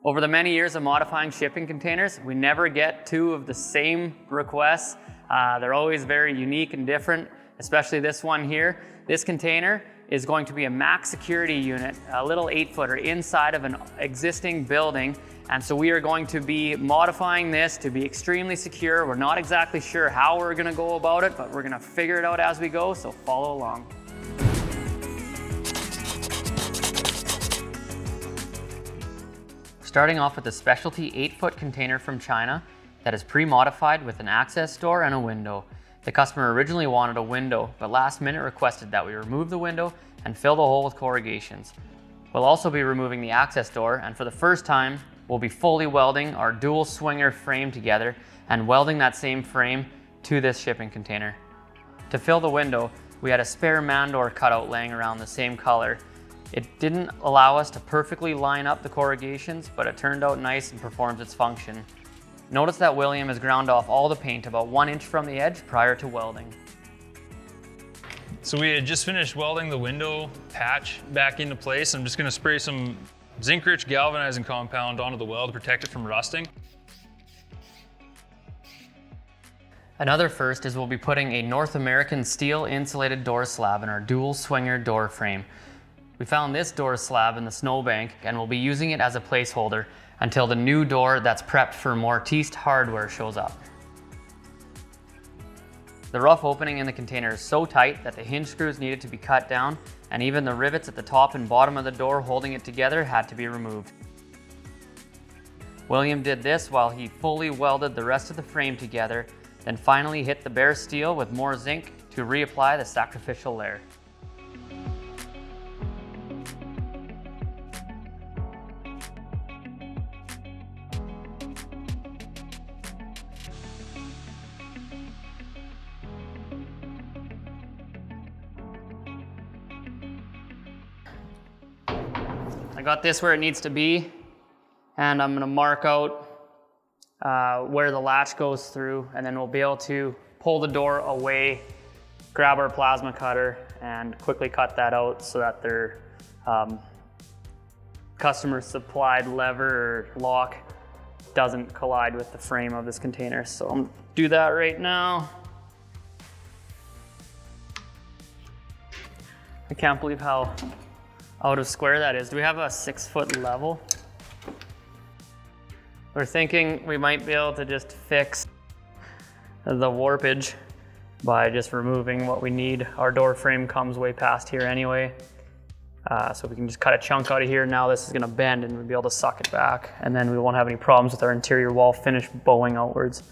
Over the many years of modifying shipping containers, we never get two of the same requests. They're always very unique and different, especially this one here. This container is going to be a max security unit, a little 8-footer inside of an existing building. And so we are going to be modifying this to be extremely secure. We're not exactly sure how we're gonna go about it, but we're gonna figure it out as we go, so follow along. Starting off with a specialty 8-foot container from China that is pre-modified with an access door and a window. The customer originally wanted a window, but last minute requested that we remove the window and fill the hole with corrugations. We'll also be removing the access door, and for the first time, we'll be fully welding our dual swinger frame together and welding that same frame to this shipping container. To fill the window, we had a spare man door cutout laying around the same color. It didn't allow us to perfectly line up the corrugations, but it turned out nice and performs its function. Notice that William has ground off all the paint about 1 inch from the edge prior to welding. So we had just finished welding the window patch back into place. I'm just gonna spray some zinc-rich galvanizing compound onto the weld to protect it from rusting. Another first is we'll be putting a North American steel insulated door slab in our dual swinger door frame. We found this door slab in the snowbank and we'll be using it as a placeholder until the new door that's prepped for Mortise hardware shows up. The rough opening in the container is so tight that the hinge screws needed to be cut down, and even the rivets at the top and bottom of the door holding it together had to be removed. William did this while he fully welded the rest of the frame together, then finally hit the bare steel with more zinc to reapply the sacrificial layer. I got this where it needs to be, and I'm gonna mark out where the latch goes through, and then we'll be able to pull the door away, grab our plasma cutter, and quickly cut that out so that their customer supplied lever or lock doesn't collide with the frame of this container. So I'm gonna do that right now. I can't believe how out of square that is. Do we have a 6-foot level? We're thinking we might be able to just fix the warpage by just removing what we need. Our door frame comes way past here anyway. So we can just cut a chunk out of here. Now this is gonna bend and we'll be able to suck it back, and then we won't have any problems with our interior wall finish bowing outwards.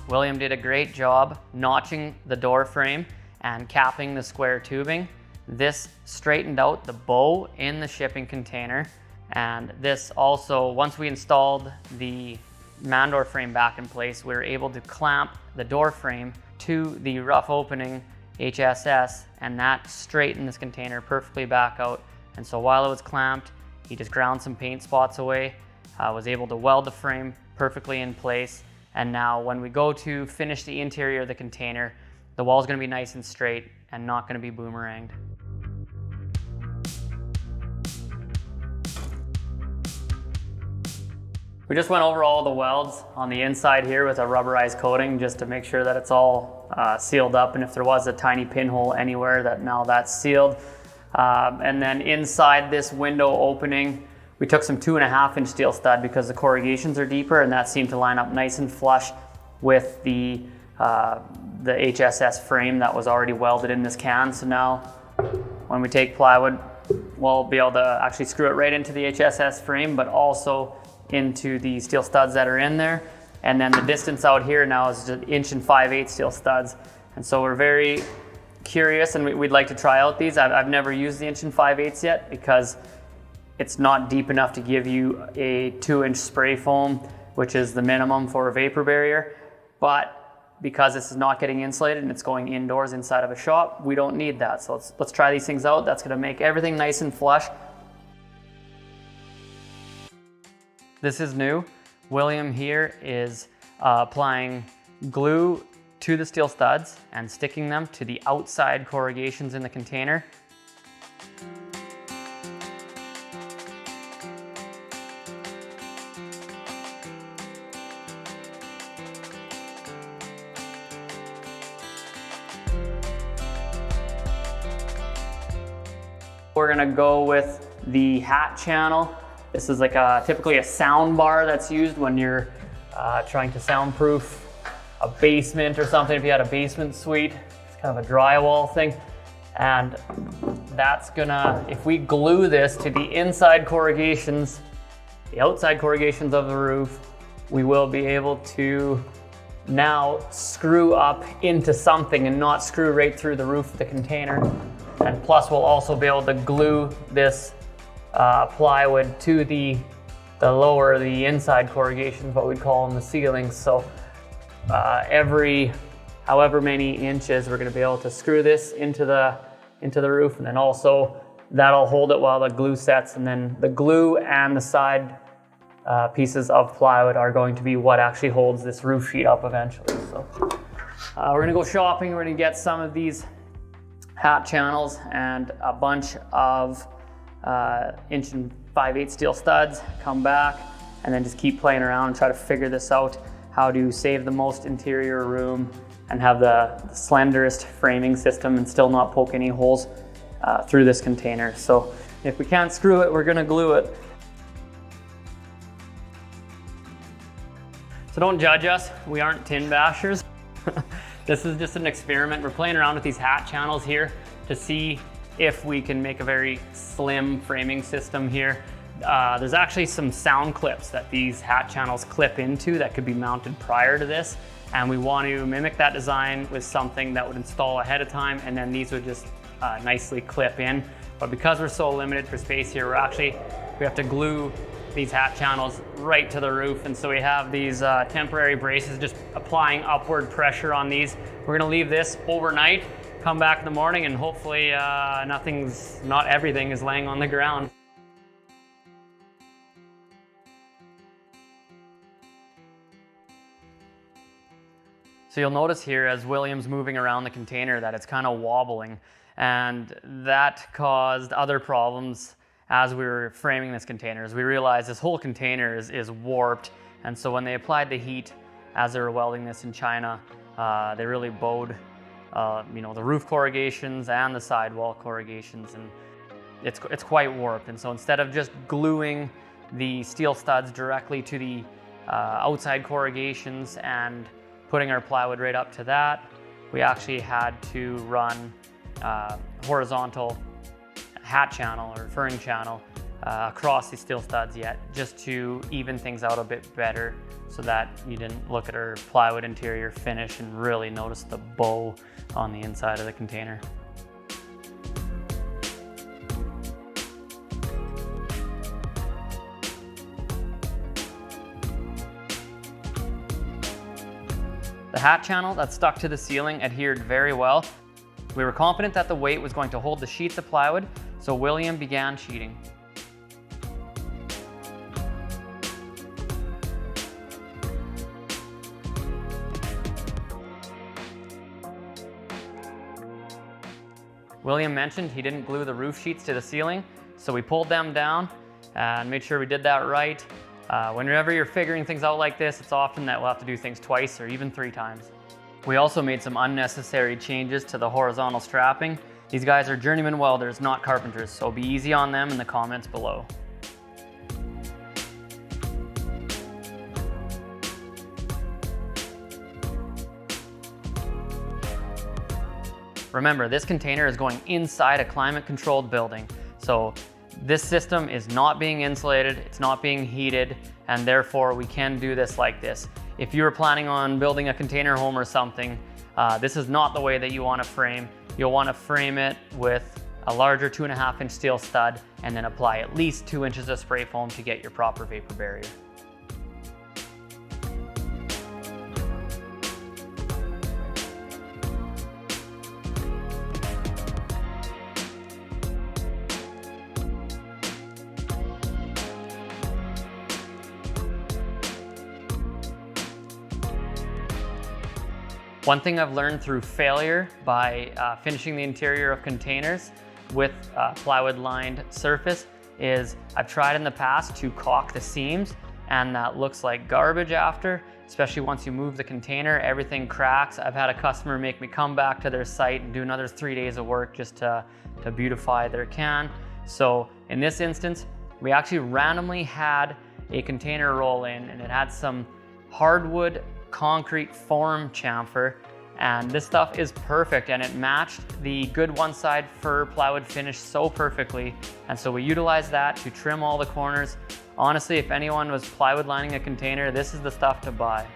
William did a great job notching the door frame and capping the square tubing. This straightened out the bow in the shipping container, and this also, once we installed the man door frame back in place, we were able to clamp the door frame to the rough opening HSS, and that straightened this container perfectly back out. And so while it was clamped, he just ground some paint spots away, was able to weld the frame perfectly in place. And now when we go to finish the interior of the container, the wall is going to be nice and straight and not going to be boomeranged. We just went over all the welds on the inside here with a rubberized coating just to make sure that it's all sealed up, and if there was a tiny pinhole anywhere, that now that's sealed. And then inside this window opening, we took some 2.5-inch steel stud because the corrugations are deeper, and that seemed to line up nice and flush with the HSS frame that was already welded in this can. So now when we take plywood, we'll be able to actually screw it right into the HSS frame, but also into the steel studs that are in there. And then the distance out here now is just 1 5/8 steel studs. And so we're very curious, and we'd like to try out these. I've never used the 1 5/8 yet because it's not deep enough to give you a 2-inch spray foam, which is the minimum for a vapor barrier. But because this is not getting insulated and it's going indoors inside of a shop, we don't need that. So let's try these things out. That's gonna make everything nice and flush. This is new. William here is applying glue to the steel studs and sticking them to the outside corrugations in the container. We're gonna go with the hat channel. This is like typically a sound bar that's used when you're trying to soundproof a basement or something. If you had a basement suite, it's kind of a drywall thing. And that's gonna, if we glue this to the inside corrugations, the outside corrugations of the roof, we will be able to now screw up into something and not screw right through the roof of the container. And plus we'll also be able to glue this plywood to the inside corrugations, what we'd call them the ceilings. So every however many inches, we're gonna be able to screw this into the roof, and then also that'll hold it while the glue sets, and then the glue and the side pieces of plywood are going to be what actually holds this roof sheet up eventually. So we're gonna go shopping. We're gonna get some of these hat channels and a bunch of 1 5/8 steel studs, come back, and then just keep playing around and try to figure this out, how to save the most interior room and have the slenderest framing system and still not poke any holes through this container. So if we can't screw it, we're gonna glue it. So don't judge us, we aren't tin bashers. This is just an experiment. We're playing around with these hat channels here to see if we can make a very slim framing system here. There's actually some sound clips that these hat channels clip into that could be mounted prior to this. And we want to mimic that design with something that would install ahead of time, and then these would just nicely clip in. But because we're so limited for space here, we have to glue these hat channels right to the roof. And so we have these temporary braces just applying upward pressure on these. We're gonna leave this overnight, come back in the morning, and hopefully not everything is laying on the ground. So you'll notice here as William's moving around the container that it's kind of wobbling, and that caused other problems as we were framing this container. As we realized this whole container is warped, and so when they applied the heat as they were welding this in China, they really bowed the roof corrugations and the sidewall corrugations, and it's quite warped. And so instead of just gluing the steel studs directly to the outside corrugations and putting our plywood right up to that, we actually had to run horizontal hat channel or furring channel across these steel studs just to even things out a bit better, so that you didn't look at our plywood interior finish and really notice the bow on the inside of the container. The hat channel that stuck to the ceiling adhered very well. We were confident that the weight was going to hold the sheets of plywood, so William began sheeting. William mentioned he didn't glue the roof sheets to the ceiling, so we pulled them down and made sure we did that right. Whenever you're figuring things out like this, it's often that we'll have to do things twice or even 3 times. We also made some unnecessary changes to the horizontal strapping. These guys are journeyman welders, not carpenters, so be easy on them in the comments below. Remember, this container is going inside a climate-controlled building, so this system is not being insulated, it's not being heated, and therefore we can do this like this. If you were planning on building a container home or something, this is not the way that you want to frame. You'll want to frame it with a larger 2.5-inch steel stud and then apply at least 2 inches of spray foam to get your proper vapor barrier. One thing I've learned through failure by finishing the interior of containers with plywood lined surface is I've tried in the past to caulk the seams, and that looks like garbage after, especially once you move the container, everything cracks. I've had a customer make me come back to their site and do another 3 days of work just to beautify their can. So in this instance, we actually randomly had a container roll in, and it had some hardwood concrete form chamfer, and this stuff is perfect, and it matched the good one side fir plywood finish so perfectly. And so we utilized that to trim all the corners. Honestly, if anyone was plywood lining a container, this is the stuff to buy.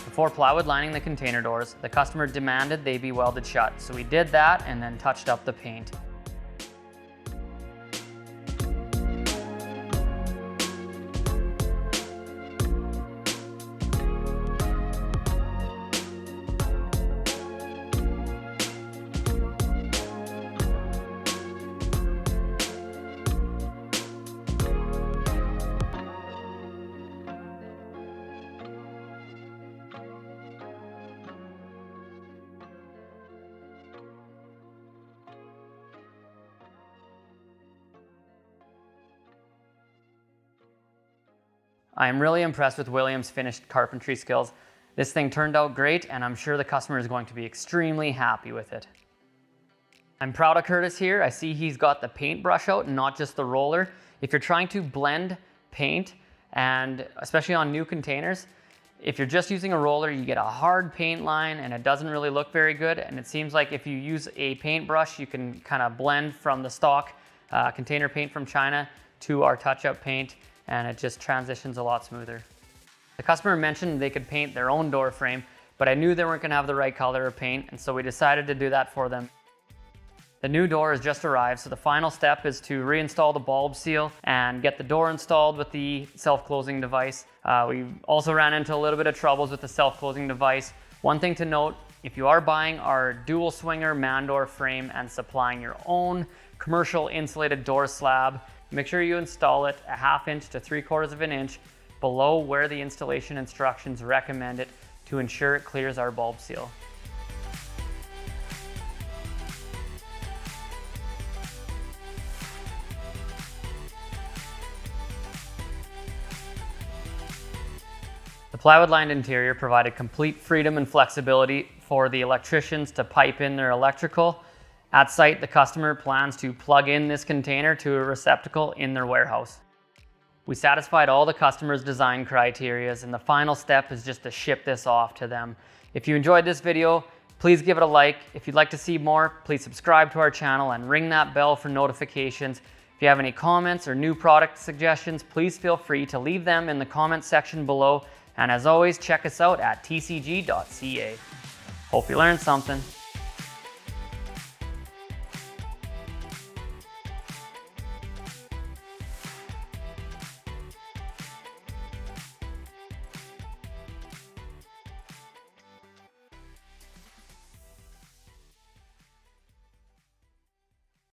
Before plywood lining the container doors, the customer demanded they be welded shut. So we did that and then touched up the paint. I am really impressed with William's finished carpentry skills. This thing turned out great, and I'm sure the customer is going to be extremely happy with it. I'm proud of Curtis here. I see he's got the paintbrush out and not just the roller. If you're trying to blend paint, and especially on new containers, if you're just using a roller, you get a hard paint line and it doesn't really look very good. And it seems like if you use a paintbrush, you can kind of blend from the stock container paint from China to our touch-up paint, and it just transitions a lot smoother. The customer mentioned they could paint their own door frame, but I knew they weren't gonna have the right color of paint, and so we decided to do that for them. The new door has just arrived, so the final step is to reinstall the bulb seal and get the door installed with the self-closing device. We also ran into a little bit of troubles with the self-closing device. One thing to note, if you are buying our dual swinger man door frame and supplying your own commercial insulated door slab, make sure you install it a 1/2 inch to 3/4 of an inch below where the installation instructions recommend it to ensure it clears our bulb seal. The plywood lined interior provided complete freedom and flexibility for the electricians to pipe in their electrical. At site, the customer plans to plug in this container to a receptacle in their warehouse. We satisfied all the customer's design criteria, and the final step is just to ship this off to them. If you enjoyed this video, please give it a like. If you'd like to see more, please subscribe to our channel and ring that bell for notifications. If you have any comments or new product suggestions, please feel free to leave them in the comments section below. And as always, check us out at tcg.ca. Hope you learned something.